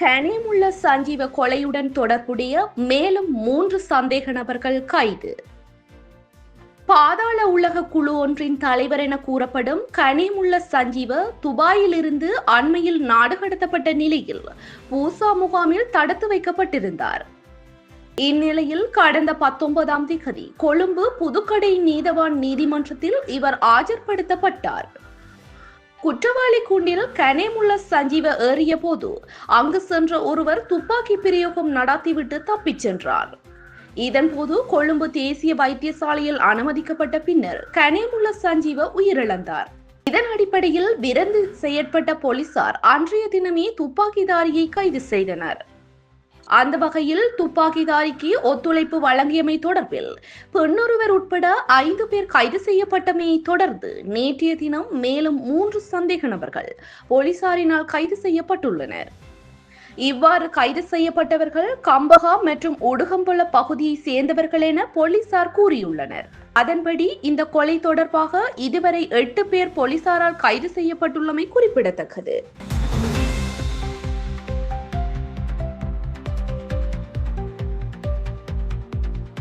கனிமுள்ள சஞ்சீவ கொலையுடன் தொடர்புடைய மேலும் 3 சந்தேக நபர்கள் கைது. பாதாள உலக குழு ஒன்றின் தலைவர் என கூறப்படும் கனிமுள்ள சஞ்சீவ துபாயிலிருந்து அண்மையில் நாடு கடத்தப்பட்ட நிலையில் பூசா முகாமில் தடுத்து வைக்கப்பட்டிருந்தார். இந்நிலையில் கடந்த 19ஆம் தேதி கொழும்பு புதுக்கடை நீதவான் நீதிமன்றத்தில் இவர் ஆஜர்படுத்தப்பட்டார். குற்றவாளி கூண்டில் கனிமுள்ள சஞ்சீவ ஏறிய போது அங்கு சென்ற ஒருவர் துப்பாக்கி பிரயோகம் நடத்திவிட்டு தப்பிச் சென்றார். இதன்போது கொழும்பு தேசிய வைத்தியசாலையில் அனுமதிக்கப்பட்ட பின்னர் கனிமுள்ள சஞ்சீவ உயிரிழந்தார். இதன் அடிப்படையில் விரைந்து செயற்பட்ட போலீசார் அன்றைய தினமே துப்பாக்கிதாரியை கைது செய்தனர். அந்த வகையில் துப்பாக்கிதாரிக்கு ஒத்துழைப்பு வழங்கியமை தொடர்பில் பெண்ணொருவர் உட்பட 5 பேர் கைது செய்யப்பட்டமையை தொடர்ந்து நேற்றைய தினம் மேலும் 3 சந்தேக நபர்கள் போலீசாரினால் கைது செய்யப்பட்டுள்ளனர். இவ்வாறு கைது செய்யப்பட்டவர்கள் கம்பகா மற்றும் உடுகம்புல பகுதியை சேர்ந்தவர்கள் என போலீசார் கூறியுள்ளனர். அதன்படி இந்த கொலை தொடர்பாக இதுவரை 8 பேர் போலீசாரால் கைது செய்யப்பட்டுள்ளமை குறிப்பிடத்தக்கது.